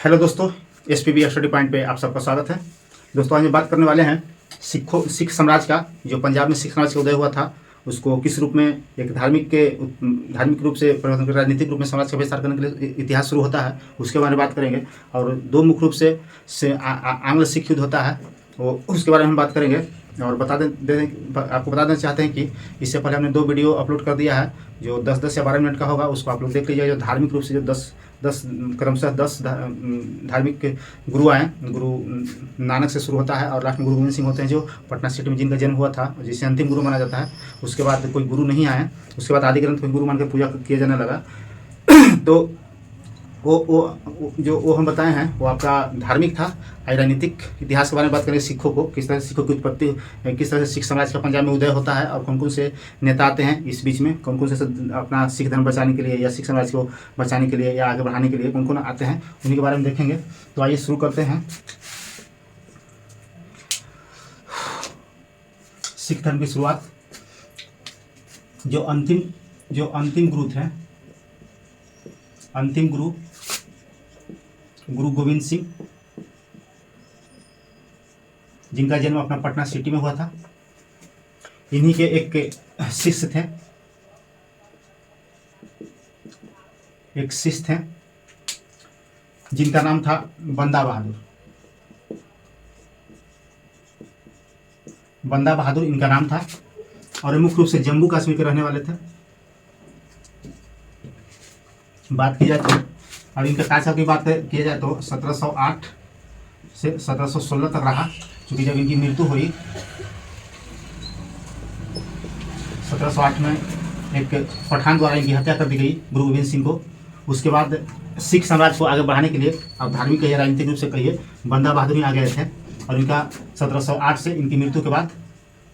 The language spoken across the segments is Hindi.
हेलो दोस्तों, SPB स्टडी पॉइंट पे आप सबका स्वागत है। दोस्तों आज हम बात करने वाले हैं सिख साम्राज्य का, जो पंजाब में सिख साम्राज्य का उदय हुआ था उसको किस रूप में एक धार्मिक रूप से परिवर्तन कर राजनीतिक रूप में समाज का विस्तार करने के लिए इतिहास शुरू होता है, उसके बारे में बात करेंगे। और दो मुख्य रूप से आंग्ल सिख युद्ध होता है, वो उसके बारे में हम बात करेंगे। और आपको बता देना चाहते हैं कि इससे पहले हमने 2 वीडियो अपलोड कर दिया है जो 10-10 या 12 मिनट का होगा, उसको आप लोग देख लीजिए। जो धार्मिक रूप से जो 10 क्रमशः 10 धार्मिक गुरु आए, गुरु नानक से शुरू होता है और लास्ट में गुरु गोविंद सिंह होते हैं, जो पटना सिटी में जिनका जन्म हुआ था, जिसे अंतिम गुरु माना जाता है। उसके बाद कोई गुरु नहीं आए, उसके बाद आदि ग्रंथ को गुरु मानकर पूजा किया जाने लगा। तो वो हम बताए हैं वो आपका धार्मिक था। राजनीतिक इतिहास के बारे में बात करें, सिखों को किस तरह से सिखों की उत्पत्ति, किस तरह से सिख समाज का पंजाब में उदय होता है और कौन कौन से नेता आते हैं इस बीच में, कौन कौन से अपना सिख धर्म बचाने के लिए या सिख समाज को बचाने के लिए या आगे बढ़ाने के लिए कौन कौन आते हैं, उन्हीं के बारे में देखेंगे। तो आइए शुरू करते हैं। सिख धर्म की शुरुआत, जो अंतिम गुरु थे, अंतिम गुरु गोविंद सिंह, जिनका जन्म अपना पटना सिटी में हुआ था, इन्हीं के एक शिष्य थे, जिनका नाम था बंदा बहादुर इनका नाम था। और मुख्य रूप से जम्मू कश्मीर के रहने वाले थे। बात की जाए तो, और इनके कार्यकाल की बात किया जाए तो 1708 से 1716 तक रहा, क्योंकि जब इनकी मृत्यु हुई 1708 में एक पठान द्वारा इनकी हत्या कर दी गई गुरु गोविंद सिंह को। उसके बाद सिख साम्राज्य को आगे बढ़ाने के लिए, अब धार्मिक कहिए राजनीतिक रूप से कहिए, बंदा बहादुर ही आ गए थे। और इनका 1708 से इनकी मृत्यु के बाद,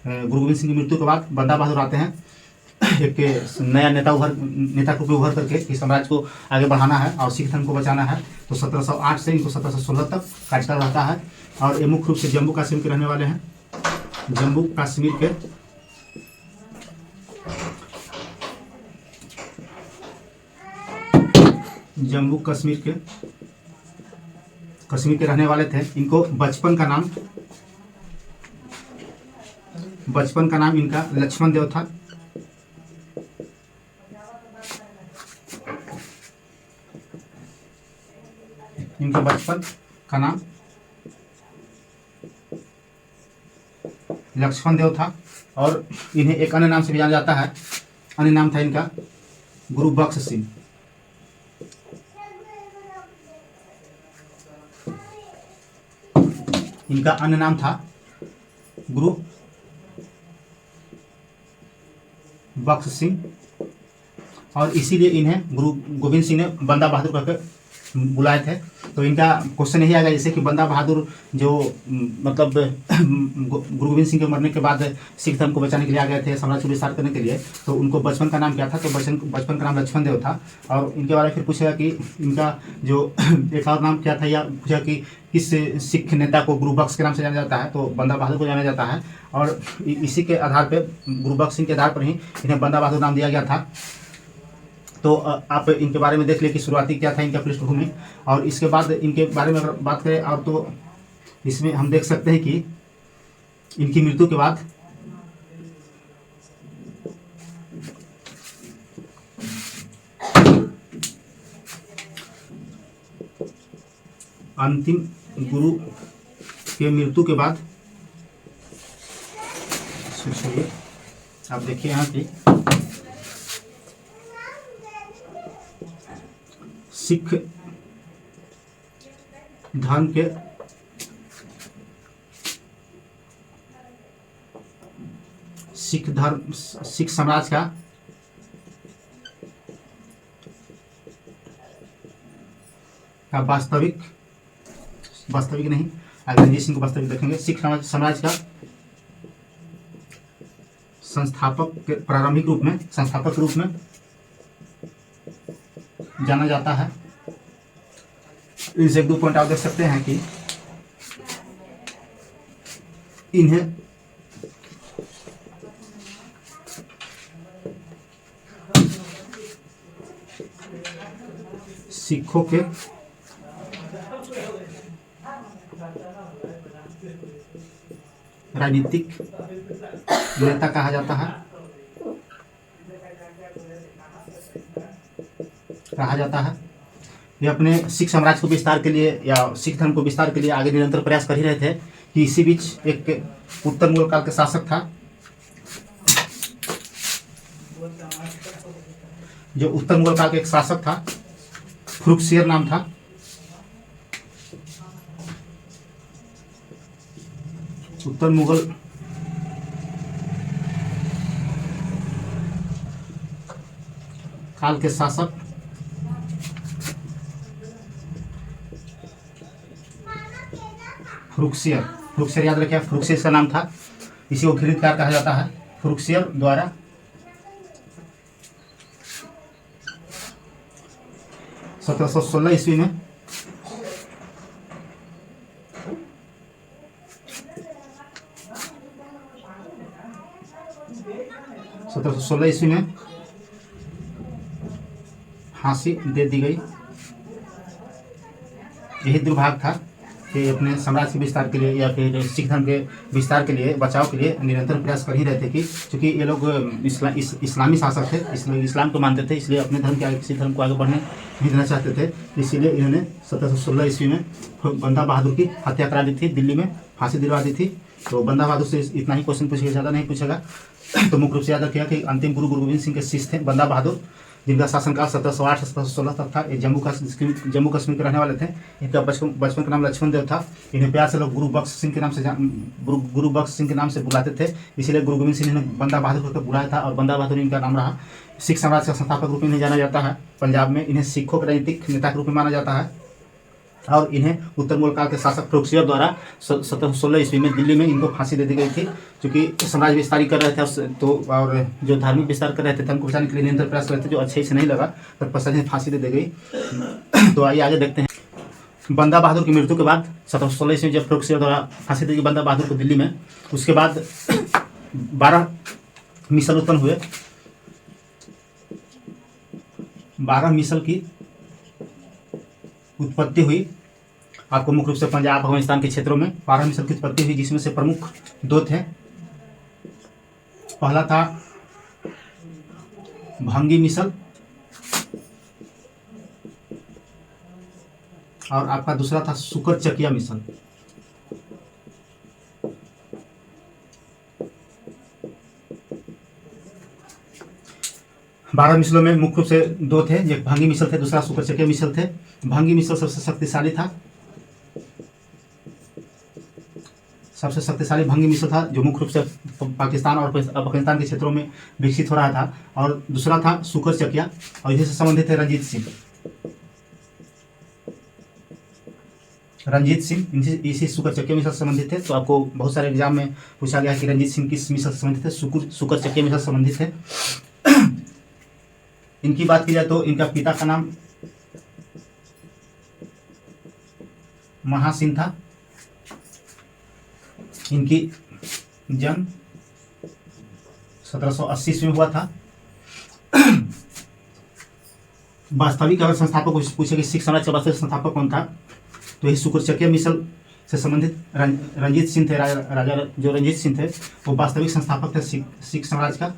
गुरु गोविंद सिंह की मृत्यु के बाद बंदा बहादुर आते हैं। एक नया नेता के रूप में उभर करके इस साम्राज्य को आगे बढ़ाना है और सिख धर्म को बचाना है। तो 1708 से इनको 1716 तक कार्यकाल रहता है। और ये मुख्य रूप से जम्मू कश्मीर के रहने वाले हैं। जम्मू कश्मीर के रहने वाले थे। इनको बचपन का नाम इनका लक्ष्मण देव था। इनके बचपन का नाम लक्ष्मण देव था। और इन्हें एक अन्य नाम से भी जाना जाता है। अन्य नाम था इनका गुरु बख्श सिंह। इनका अन्य नाम था गुरु बख्श सिंह। और इसीलिए इन्हें गुरु गोविंद सिंह ने बंदा बहादुर कहकर बुलाए थे। तो इनका क्वेश्चन यही आएगा, जैसे कि बंदा बहादुर जो मतलब गुरु गोविंद सिंह के मरने के बाद सिख धर्म को बचाने के लिए आ गए थे, साम्राज्य को विस्तार करने के लिए, तो उनको बचपन का नाम क्या था? तो बचपन का नाम लक्ष्मण देव था। और इनके बारे में फिर पूछेगा कि इनका जो एक और नाम क्या था, या पूछा कि किस सिख नेता को गुरु बख्श के नाम से जाना जाता है, तो बंदा बहादुर को जाना जाता है। और इसी के आधार पर, गुरु बख्श सिंह के आधार पर ही इन्हें बंदा बहादुर नाम दिया गया था। तो आप इनके बारे में देख लें कि शुरुआती क्या था इनका पृष्ठभूमि। और इसके बाद इनके बारे में अगर बात करें, और तो इसमें हम देख सकते हैं कि इनकी मृत्यु के बाद अंतिम गुरु के मृत्यु के बाद, आप देखिए यहाँ की सिख धर्म के सिख समाज का वास्तविक नहीं, अगर रंजीत सिंह को वास्तविक देखेंगे, सिख समाज का संस्थापक रूप में जाना जाता है। इनसे 2 पॉइंट आप देख सकते हैं कि इन्हें सिखों के राजनीतिक नेता कहा जाता है, ये अपने सिख साम्राज्य को विस्तार के लिए या सिख धर्म को विस्तार के लिए आगे निरंतर प्रयास कर ही रहे थे कि इसी बीच एक उत्तर मुगल काल के शासक था, जो उत्तर मुगल काल का एक शासक था, फर्रुखसियर नाम था। उत्तर मुगल काल के शासक फर्रुखसियर याद रखिए, फर्रुखसियर का नाम था। इसी को खिलतकार कहा जाता है। फर्रुखसियर द्वारा 1716 ईस्वी में 1716 ईस्वी में फांसी दे दी गई। यही दुर्भाग्य था कि अपने साम्राज्य के विस्तार के लिए या फिर सिख धर्म के विस्तार के लिए, बचाव के लिए निरंतर प्रयास कर ही रहे थे कि चूँकि ये लोग इस्लामी शासक थे, इसलिए इस्लाम को मानते थे, इसलिए अपने धर्म के आगे किसी धर्म को आगे बढ़ने नहीं देना चाहते थे। इसीलिए इन्होंने 1716 ईस्वी में बंदा बहादुर की हत्या करा दी थी, दिल्ली में फांसी दिलवा दी थी। तो बंदा बहादुर से इतना ही क्वेश्चन पूछेगा, ज़्यादा नहीं पूछेगा। तो मुख्य रूप से याद रखिएगा कि अंतिम गुरु गोविंद सिंह के शिष्य थे बंदा बहादुर, जिनका शासनकाल 1708 से 1716 तक था। ये जम्मू कश्मीर के रहने वाले थे। इनका बचपन का नाम लक्ष्मण देव था। इन्हें प्यार से लोग गुरु बख्श सिंह के नाम से बुलाते थे। इसीलिए गुरु गोविंद सिंह ने बंदा बहादुर को बुलाया था और बंदा बहादुर इनका नाम रहा। सिख साम्राज्य का संस्थापक रूप में इन्हें जाना जाता है। पंजाब में इन्हें सिखों के राजनीतिक नेता के रूप में माना जाता है और इन्हें उत्तर मुगल काल के शासक फर्रुखसियर द्वारा 1716 ईस्वी में दिल्ली में इनको फांसी दे दी गई थी। क्योंकि साम्राज्य विस्तार कर रहे थे तो, और जो धार्मिक विस्तार कर रहे थे, धर्म को बचाने के लिए निरंतर प्रयास कर रहे थे, जो अच्छे से नहीं लगा, तब पश्चात इन्हें फांसी दे दी गई। तो आइए आगे देखते हैं। बंदा बहादुर की मृत्यु के बाद 1716 ईस्वी जब फर्रुखसियर द्वारा फांसी दी गई बंदा बहादुर को दिल्ली में, उसके बाद 12 मिसल उत्पन्न हुए। 12 मिसल की उत्पत्ति हुई। आपको मुख्य रूप से पंजाब, अफगानिस्तान के क्षेत्रों में 12 मिसल की उत्पत्ति हुई, जिसमें से प्रमुख 2 थे। पहला था भंगी मिसल और आपका दूसरा था सुकर चकिया मिसल। बारह मिसलों में मुख्य रूप से 2 थे, एक भांगी मिसल थे, दूसरा सुकर चकिया मिसल थे। भांगी मिसल सबसे शक्तिशाली था, भंगी मिसल था, जो मुख्य रूप से पाकिस्तान और अफगानिस्तान के क्षेत्रों में विकसित हो रहा था। और दूसरा था सुकर चकिया, और इसी से संबंधित थे रंजीत सिंह। इसी सुकर चकिया मिसल से संबंधित थे। तो आपको बहुत सारे एग्जाम में पूछा गया है कि रंजीत सिंह किस मिसल से संबंधित थे? सुकर चकिया मिसल से संबंधित थे। इनकी बात की जाए तो इनका पिता का नाम महासिंह था। इनकी जन्म 1780 ईस्वी में हुआ था। वास्तविक अगर संस्थापक को पूछे कि सिख साम्राज्य का वास्तविक संस्थापक कौन था, तो यही सुकर चकिया मिसल से संबंधित रंजीत सिंह थे। राजा जो रंजीत सिंह थे, वो वास्तविक संस्थापक थे सिख साम्राज्य का।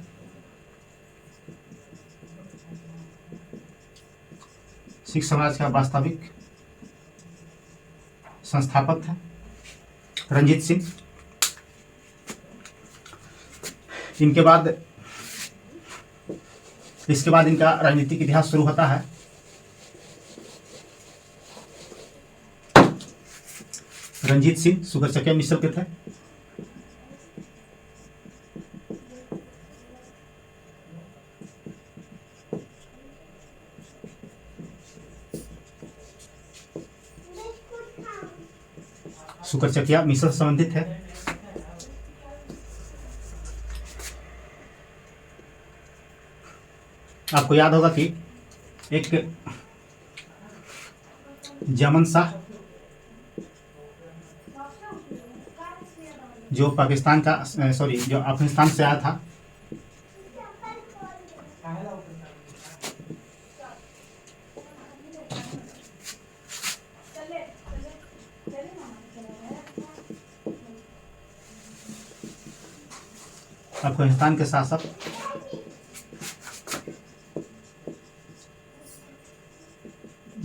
सिख समाज का वास्तविक संस्थापक थे रंजीत सिंह। इसके बाद इनका राजनीतिक इतिहास शुरू होता है। रंजीत सिंह सुकर चकिया मिसल के थे। सुकर चकिया मिसल से संबंधित है। आपको याद होगा कि एक जमन शाह जो अफगानिस्तान से आया था, अफगानिस्तान के शासक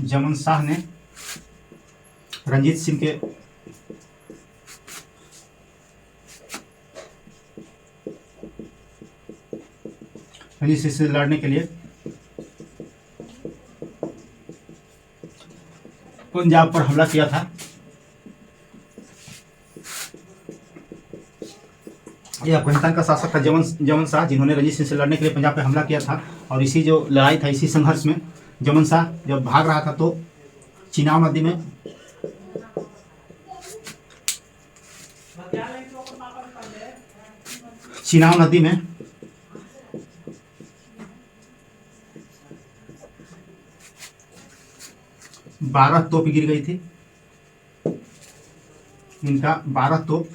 जमन शाह ने रंजीत सिंह के से लड़ने के लिए पंजाब पर हमला किया था। यह अफगानिस्तान का शासक था जमन शाह, जिन्होंने रंजीत सिंह से लड़ने के लिए पंजाब पर हमला किया था। और इसी जो लड़ाई था, इसी संघर्ष में जमन शाह जब भाग रहा था तो चिनाब नदी में चिनाब नदी में 12 तोप गिर गई थी। इनका 12 तोप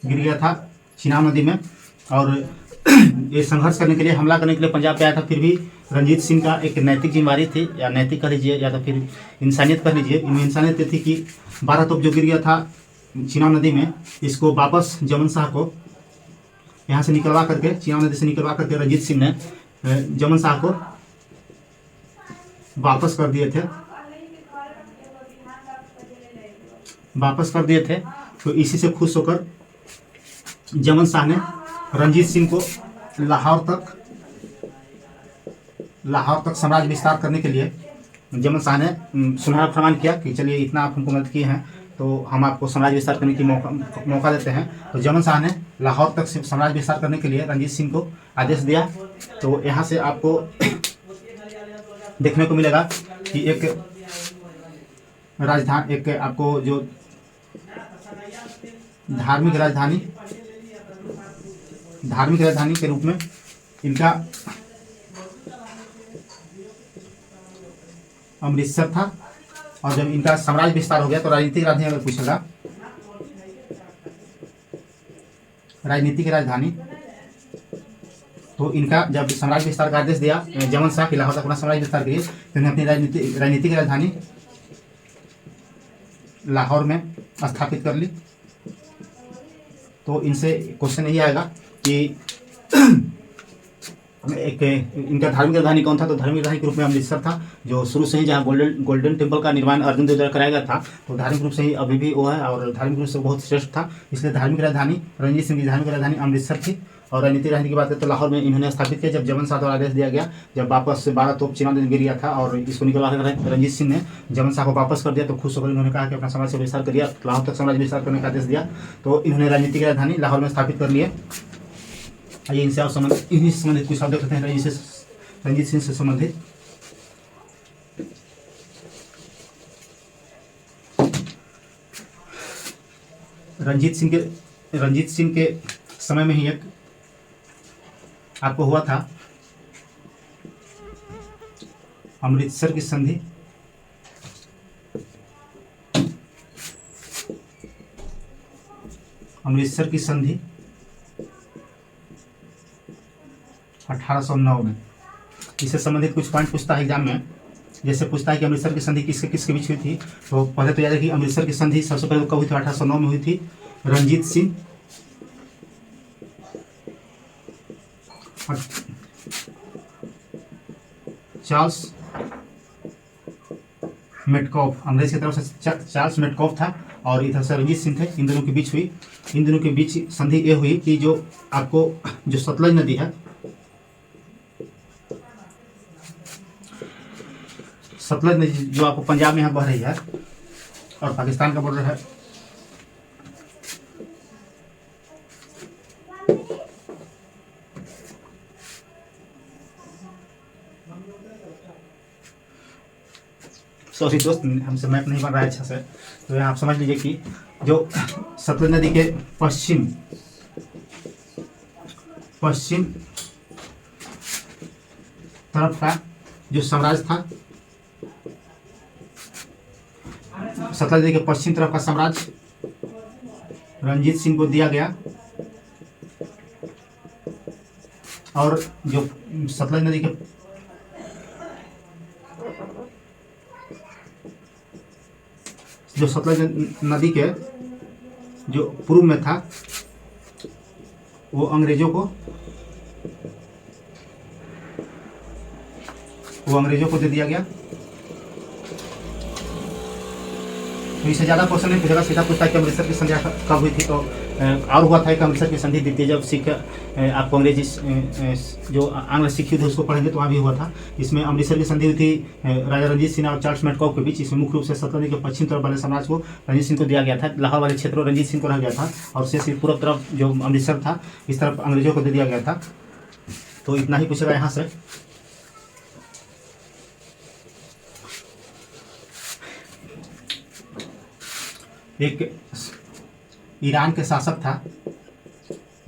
गिर गया था चिनाब नदी में। और ये संघर्ष करने के लिए, हमला करने के लिए पंजाब पे आया था। फिर भी रंजीत सिंह का एक नैतिक जिम्मेदारी थी, या नैतिक कह लीजिए या तो फिर इंसानियत कह लीजिए। इनमें इंसानियत थी कि 12 तोप जो गिर गया था चिनाब नदी में, इसको वापस जमन शाह को यहाँ से निकलवा करके, चिनाब नदी से निकलवा करके रंजीत सिंह ने जमन शाह को वापस कर दिए थे, तो इसी से खुश होकर जमन शाह ने रंजीत सिंह को लाहौर तक साम्राज्य विस्तार करने के लिए जमन शाह ने सुनहरा फरमान किया कि चलिए इतना आप हमको मदद किए हैं तो हम आपको साम्राज्य विस्तार करने की मौका देते हैं। तो जमन शाह ने लाहौर तक साम्राज्य विस्तार करने के लिए रंजीत सिंह को आदेश दिया। तो यहाँ से आपको देखने को मिलेगा कि एक राजधानी, एक आपको जो धार्मिक राजधानी के रूप में इनका अमृतसर था। और जब इनका साम्राज्य विस्तार हो गया तो राजनीतिक राजधानी, अगर पूछेगा राजनीतिक राजधानी, तो इनका जब साम्राज्य विस्तार का आदेश दिया जमन शाह के लाहौर तक अपना साम्राज्य विस्तार के लिए, तो उन्हें अपनी राजनीतिक राजधानी लाहौर में स्थापित कर ली। तो इनसे क्वेश्चन यही आएगा कि एक इनका धार्मिक राजधानी कौन था। तो धार्मिक राजधानी के रूप में अमृतसर था, जो शुरू से ही जहाँ गोल्डन टेम्पल का निर्माण अर्जुन देव द्वारा कराया गया था। तो धार्मिक रूप से ही अभी भी वो है और धार्मिक रूप से बहुत श्रेष्ठ था। इसलिए धार्मिक राजधानी, रंजीत सिंह की धार्मिक राजधानी अमृतसर थी। और राजनीतिक राजधानी की बात करें तो लाहौर में इन्होंने स्थापित किया। जब जमन शाह द्वारा आदेश दिया गया, जब वापस 12 तोप चिनाब नदी गिर गया था और इसको निकलवा कर रंजीत सिंह ने जमन शाह को वापस कर दिया, तो खुश होकर इन्होंने कहा कि अपना साम्राज्य विस्तार करिए, लाहौर तक साम्राज्य विस्तार करने का आदेश दिया। तो इन्होंने राजनीतिक राजधानी लाहौर में स्थापित कर लिए। आइए इनसे आप इन्हीं से संबंधित कुछ शब्द कहते हैं रंजीत सिंह से संबंधित। रंजीत सिंह के समय में ही एक आपको हुआ था अमृतसर की संधि। अमृतसर की संधि 1809 में। इससे संबंधित कुछ पॉइंट पूछता है एग्जाम में। जैसे पूछता है कि अमृतसर की संधि किसके किसके बीच हुई थी, तो पहले तो याद है कि अमृतसर की संधि सबसे पहले कब हुई थी, 1809 में हुई थी। रंजीत सिंह चार्ल्स मेटकॉफ, अंग्रेज की तरफ से चार्ल्स मेटकॉफ था और इधर से रंजीत सिंह थे। इन दोनों के बीच हुई। इन दोनों के बीच संधि ये हुई कि जो आपको जो सतलज नदी है, सतलज नदी जो आपको पंजाब में यहाँ बह रही है और पाकिस्तान का बॉर्डर है, सॉरी दोस्त, हमसे मैप नहीं बन रहा है अच्छा से, तो यहाँ आप समझ लीजिए कि जो सतलज नदी के पश्चिम तरफ का जो साम्राज्य था, सतलज नदी के पश्चिम तरफ का साम्राज्य रंजीत सिंह को दिया गया। और जो सतलज नदी के जो पूर्व में था वो अंग्रेजों को दे दिया गया। तो इससे ज़्यादा क्वेश्चन नहीं पूछेगा, सीधा पूछता है कि अमृतसर की संधि कब हुई थी। तो और हुआ था कि अमृतसर की संधि द्वितीय, जब सिख आपको अंग्रेजी जो आंग्ल सिख युद्ध उसको पढ़ेंगे तो वहाँ भी हुआ था। इसमें अमृतसर की संधि हुई थी राजा रंजीत सिंह और चार्ल्स मेडकॉफ के बीच। इसमें मुख्य रूप से सतलज के पश्चिम तरफ वाले साम्राज्य को रंजीत सिंह को दिया गया था, लाहौर वाले क्षेत्र रंजीत सिंह को रह गया था, और शेष पूर्व तरफ जो अमृतसर था इस तरफ अंग्रेजों को दे दिया गया था। तो इतना ही पूछेगा यहाँ से। एक ईरान के शासक था,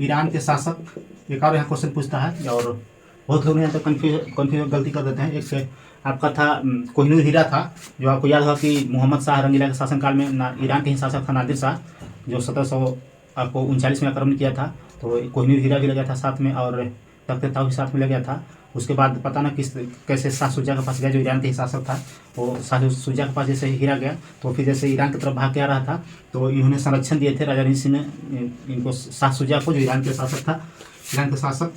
ईरान के शासक, एक और यहाँ क्वेश्चन पूछता है और बहुत लोग यहाँ तो कन्फ्यूज गलती कर देते हैं। एक आपका था कोहिनूर हीरा था, जो आपको याद होगा कि मोहम्मद शाह रंगीला के शासनकाल में ईरान के ही शासक था नादिर शाह, जो 1739 में आक्रमण किया था। तो कोहिनूर हीरा भी लगा था साथ में, और तख्त ताऊ भी साथ में लग गया था। उसके बाद पता ना कैसे शाह शुजा के पास गया, जो ईरान के ही शासक था। वो शाह शुजा के पास जैसे हीरा गया तो फिर जैसे ईरान की तरफ भाग के आ रहा था, तो इन्होंने संरक्षण दिए थे राजा रंजीत सिंह ने इनको, शाह शुजा को, जो ईरान के शासक था, ईरान के शासक।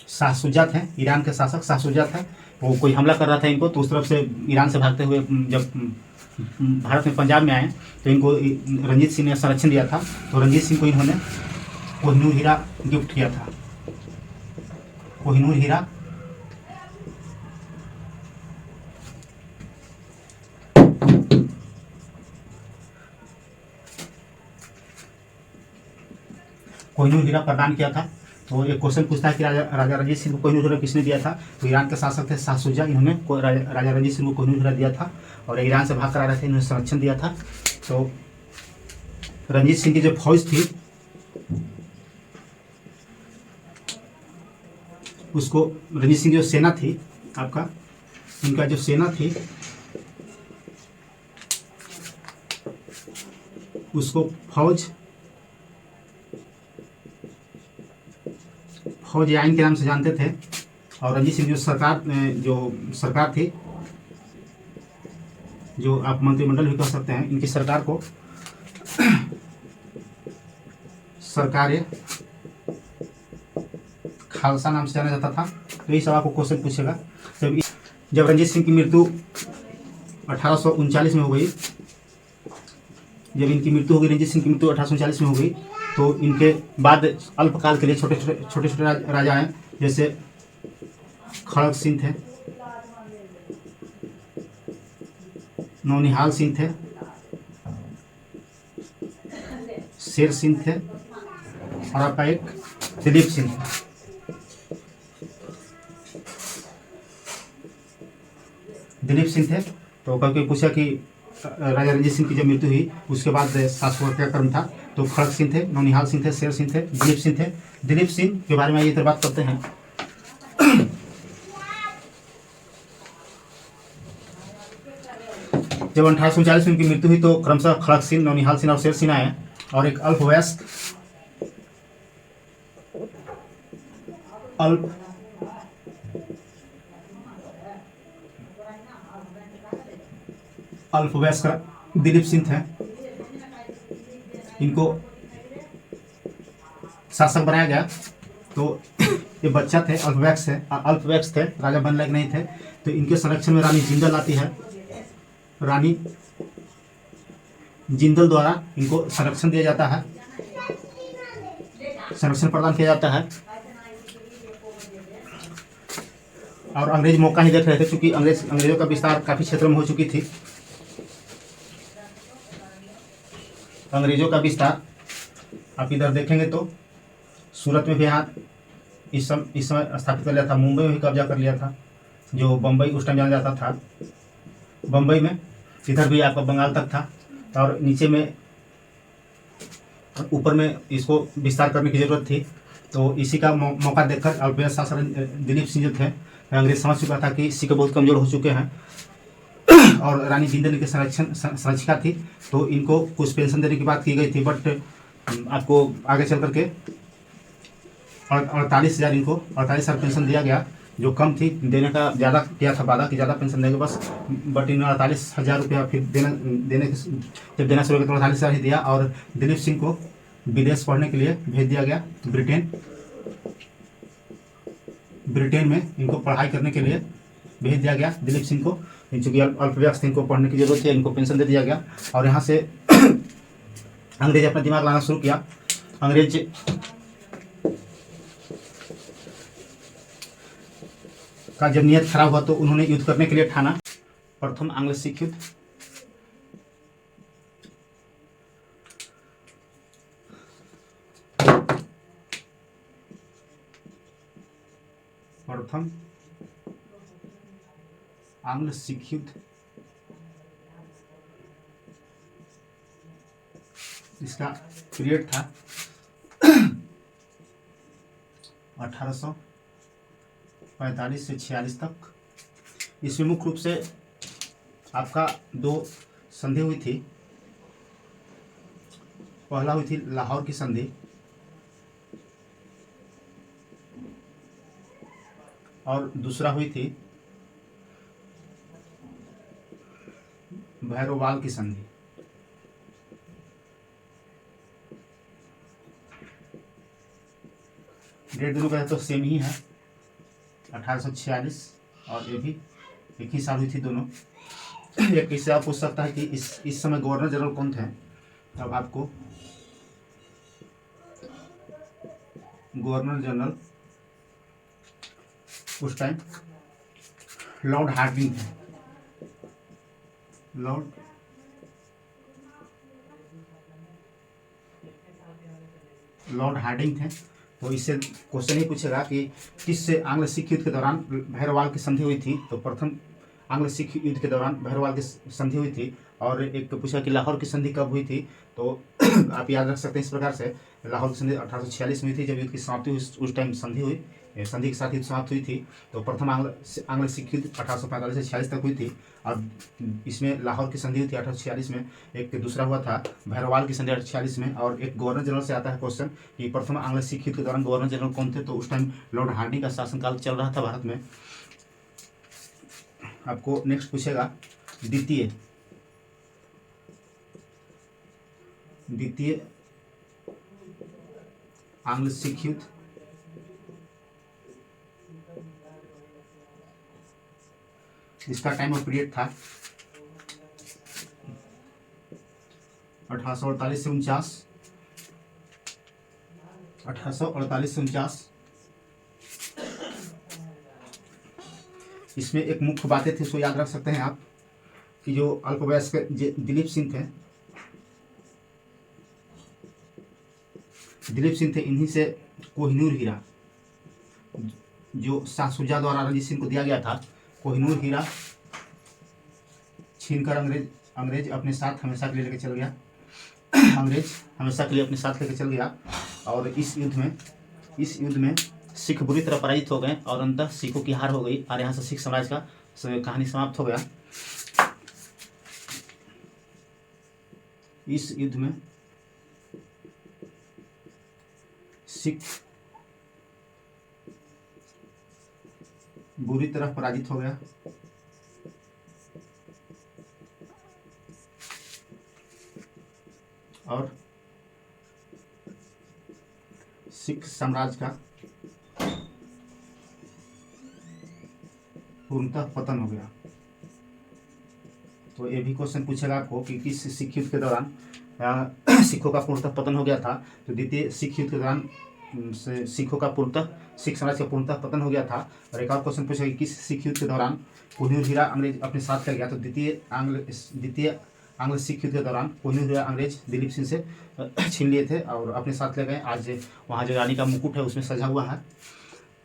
शाह शुजा थे, ईरान के शासक शाह शुजा थे। वो कोई हमला कर रहा था इनको, तो उस तरफ से ईरान से भागते हुए जब भारत में पंजाब में आए तो इनको रंजीत सिंह ने संरक्षण दिया था। तो रंजीत सिंह को इन्होंने कोहिनूर हीरा गिफ्ट किया था, कोहिनूर हीरा। कोहिनूर हीरा प्रदान किया था। तो एक क्वेश्चन पूछता है कि राजा रंजीत सिंह को कोहिनूर हीरा किसने दिया था। तो ईरान के शासक थे शाह शुजा, इन्होंने राजा रंजीत सिंह को कोहिनूर हीरा दिया था, और ईरान से भाग कर आ रहे थे, इन्होंने संरक्षण दिया था। तो रंजीत सिंह की जो फौज थी उसको, रंजीत सिंह की जो सेना थी आपका, इनका जो सेना थी उसको फौज आइन के नाम से जानते थे। और रंजीत सिंह जो सरकार थी, जो आप मंत्रिमंडल भी कह सकते हैं, इनकी सरकार को सरकार खालसा नाम से जाना जाता था। तो ये सब आपको क्वेश्चन पूछेगा। जब रंजीत सिंह की मृत्यु 1839 में हो गई, जब इनकी मृत्यु हो गई, रंजीत सिंह की मृत्यु 1839 में हो गई, तो इनके बाद अल्पकाल के लिए छोटे छोटे राजा हैं, जैसे खड़ग सिंह थे, नौनिहाल सिंह थे, शेर सिंह थे, और आपका एक दिलीप सिंह थे। दिलीप सिंह थे। तो कभी पूछा कि राजा रंजीत सिंह की जब मृत्यु हुई उसके बाद शासक क्या क्रम था। तो खड़ग सिंह थे, नौनिहाल सिंह थे, शेर सिंह थे, दिलीप सिंह थे। दिलीप सिंह के बारे में ये बात करते हैं। जब 1839 में उनकी मृत्यु हुई तो क्रमशः खड़ग सिंह, नौनिहाल सिंह और शेर सिंह आए, और एक अल्पवयस्क दिलीप सिंह थे। इनको शासक बनाया गया। तो ये बच्चा थे, अल्पवयस्क थे, राजा बनने लायक नहीं थे। तो इनके संरक्षण में रानी जिंदल आती है। रानी जिंदल द्वारा इनको संरक्षण दिया जाता है, संरक्षण प्रदान किया जाता है। और अंग्रेज मौका नहीं देख रहे थे, क्योंकि अंग्रेजों का विस्तार काफ़ी क्षेत्रों में हो चुकी थी। अंग्रेजों का विस्तार आप इधर देखेंगे तो सूरत में भी यहाँ इस समय स्थापित कर लिया था, मुंबई में भी कब्जा कर लिया था, जो बम्बई उस टाइम जाना जाता था। बम्बई में, इधर भी आपका बंगाल तक था, और नीचे में ऊपर में इसको विस्तार करने की ज़रूरत थी। तो इसी का मौका देखकर अल्पवयस्क शासक दिलीप सिंह जो थे, अंग्रेज समझ चुका था कि सिख बहुत कमज़ोर हो चुके हैं, और रानी जिंदल की संरक्षिका थी। तो इनको कुछ पेंशन देने की बात की गई थी, बट आपको आगे चल करके 48,000 इनको 48,000 पेंशन दिया गया, जो कम थी, देने का ज़्यादा किया था वादा कि ज़्यादा पेंशन देंगे बस, बट इन 48,000 रुपया फिर देने जब देना शुरू किया तो 48,000 ही दिया। और दिलीप सिंह को विदेश पढ़ने के लिए भेज दिया गया, ब्रिटेन में इनको पढ़ाई करने के लिए भेज दिया गया दिलीप सिंह को, चूँकि अल्पवयस्क थे, इनको पढ़ने की जरूरत है, इनको पेंशन दे दिया गया। और यहाँ से अंग्रेज अपना दिमाग लाना शुरू किया। अंग्रेज का जब नियत खराब हुआ तो उन्होंने युद्ध करने के लिए ठाना, प्रथम आंग्ल सिख युद्ध। प्रथम आंग्ल सिख युद्ध, इसका पीरियड था 1845 से 46 तक। इसमें मुख्य रूप से आपका दो संधि हुई थी। पहला हुई थी लाहौर की संधि, और दूसरा हुई थी भैरोवाल की संधि। डेट दोनों का तो सेम ही है, 1846, और ये भी एक ही साल हुई थी दोनों। एक इससे आप पूछ सकता है कि इस समय गवर्नर जनरल कौन थे। अब आपको गवर्नर जनरल उस टाइम लॉर्ड हार्डिंग थे, लॉर्ड हार्डिंग थे। तो इससे क्वेश्चन ही पूछेगा कि किस आंग्ल सिख युद्ध के दौरान भैरवाल की संधि हुई थी, तो प्रथम आंग्ल सिख युद्ध के दौरान भैरवाल की संधि हुई थी। और एक पूछा कि लाहौर की संधि कब हुई थी, तो आप याद रख सकते हैं इस प्रकार से, लाहौर की संधि 1846 में हुई थी, जब युद्ध की समाप्ति हुई उस टाइम संधि हुई, संधि के साथ युद्ध समाप्त हुई थी। तो प्रथम आंग्ल सिख युद्ध 1845 से 46 तक हुई थी, और इसमें लाहौर की संधि हुई थी 1846 में। एक दूसरा हुआ था भैरवाल की संधि 1846 में। और एक गवर्नर जनरल से आता है क्वेश्चन कि प्रथम आंग्ल सिख युद्ध के दौरान गवर्नर जनरल कौन थे, तो उस टाइम लॉर्ड हार्डिंग का शासनकाल चल रहा था भारत में। आपको नेक्स्ट पूछेगा द्वितीय आंग्ल सिख युद्ध, इसका टाइम ऑफ पीरियड था 1848 से 49, 1848 से 49। इसमें एक मुख्य बातें थी, उसको याद रख सकते हैं आप, कि जो अल्पवयस्क दिलीप सिंह थे, इन्हीं से कोहिनूर हीरा, जो शाह शुजा द्वारा रणजीत सिंह को दिया गया था, कोहिनूर हीरा छीनकर अंग्रेज अपने साथ हमेशा के लिए लेके चल गया। अंग्रेज हमेशा के लिए अपने साथ लेके चल गया। और इस युद्ध में सिख बुरी तरह पराजित हो गए, और अंततः सिखों की हार हो गई, और यहाँ से सिख समाज का कहानी समाप्त हो गया। इस युद्ध में सिख बुरी तरह पराजित हो गया, और सिख साम्राज्य का पूर्णतः पतन हो गया। तो ये भी क्वेश्चन पूछेगा आपको कि किस सिख युद्ध के दौरान सिखों का पूर्णतः पतन हो गया था। तो द्वितीय सिख युद्ध के दौरान सिखों का पूर्णतः सिख समाज का पूर्णतः पतन हो गया था। और एक और क्वेश्चन पूछेगा कि किस सिख युद्ध के दौरान कोहिनूर हीरा अंग्रेज अपने साथ कर गया। तो द्वितीय आंग्ल सिख युद्ध के दौरान कोहिनूर हीरा अंग्रेज दिलीप सिंह से छीन लिए थे और अपने साथ ले गए। आज वहाँ जो रानी का मुकुट है उसमें सजा हुआ है।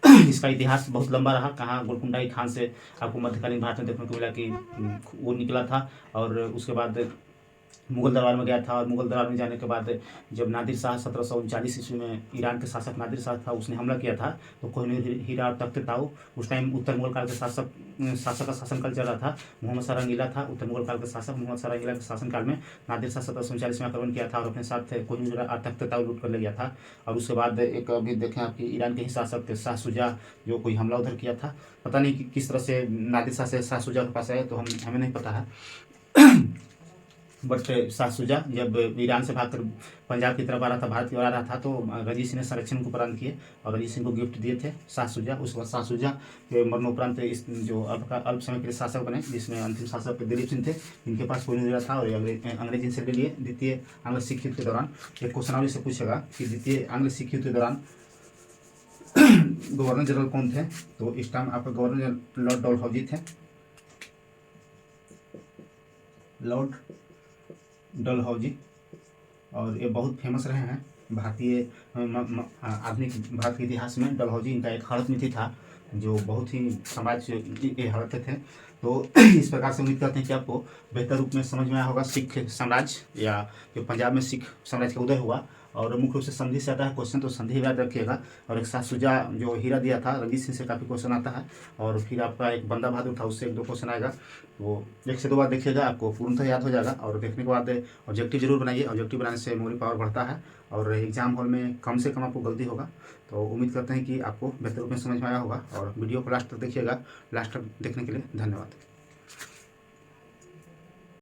इसका इतिहास बहुत लंबा रहा। कहाँ गोलकुंडा की खान से आपको मध्यकालीन भारत में देखने को मिला कि वो निकला था, और उसके बाद मुगल दरबार में गया था, और मुगल दरबार में जाने के बाद जब नादिर शाह 1739 ईस्वी में ईरान के शासक नादिर शाह था, उसने हमला किया था, तो कोहिनूर हीरा और तख्त ताऊ, उस टाइम उत्तर मुगल काल के शासक का शासनकाल चल रहा था। मोहम्मद शाह रंगीला था उत्तर मुगल काल के शासक। मोहम्मद शाह रंगीला के शासनकाल में नादिर शाह 1739 में आक्रमण किया था और अपने साथ कोहिनूर और तख्त ताऊ लूट कर ले गया था। और उसके बाद एक अभी देखें आपकी ईरान के ही शासक थे शाह शुजा, जो कोई हमला उधर किया था। पता नहीं कि किस तरह से नादिर शाह से शाह शुजा के पास आए, तो हमें नहीं पता है। बट शाह शुजा जब ईरान से भागकर पंजाब की तरफ आ रहा था, भारत की ओर आ रहा था, तो रंजीत सिंह ने संरक्षण उनको प्रदान किए और रंजीत सिंह को गिफ्ट दिए थे शाह शुजा। उसके बाद शाह शुजा के मरणोपरांत इस जो अल्प समय के लिए शासक बने, जिसमें अंतिम शासक दिलीप सिंह थे, इनके पास कोई नहीं था और अंग्रेज इनसे ले लिए। द्वितीय आंग्ल सिख युद्ध के दौरान एक क्वेश्चन से पूछेगा कि द्वितीय आंग्ल सिख युद्ध के दौरान गवर्नर जनरल कौन थे, तो इस टाइम आपका गवर्नर जनरल लॉर्ड डलहौजी थे। लॉर्ड डलहौजी, और ये बहुत फेमस रहे हैं भारतीय आधुनिक भारत के इतिहास में। डलहौजी इनका एक हड़प नीति था जो बहुत ही समाज ये हड़पते थे। तो इस प्रकार से उम्मीद करते हैं कि आपको बेहतर रूप में समझ में आया होगा सिख साम्राज्य, या जो पंजाब में सिख साम्राज्य का उदय हुआ। और मुख्य रूप से संधि से आता है क्वेश्चन, तो संधि याद रखिएगा। और एक शाह शुजा जो हीरा दिया था रंजीत सिंह से काफ़ी क्वेश्चन आता है। और फिर आपका एक बंदा बहादुर था, उससे 1-2 क्वेश्चन आएगा, तो 1 से 2 बार देखिएगा, आपको पूर्णतः याद हो जाएगा। और देखने के बाद ऑब्जेक्टिव जरूर बनाइए, ऑब्जेक्टिव बनाने से मेमोरी पावर बढ़ता है और एग्जाम हॉल में कम से कम आपको गलती होगा। तो उम्मीद करते हैं कि आपको बेहतर रूप में समझ में आया होगा, और वीडियो को लास्ट तक देखिएगा। लास्ट तक देखने के लिए धन्यवाद।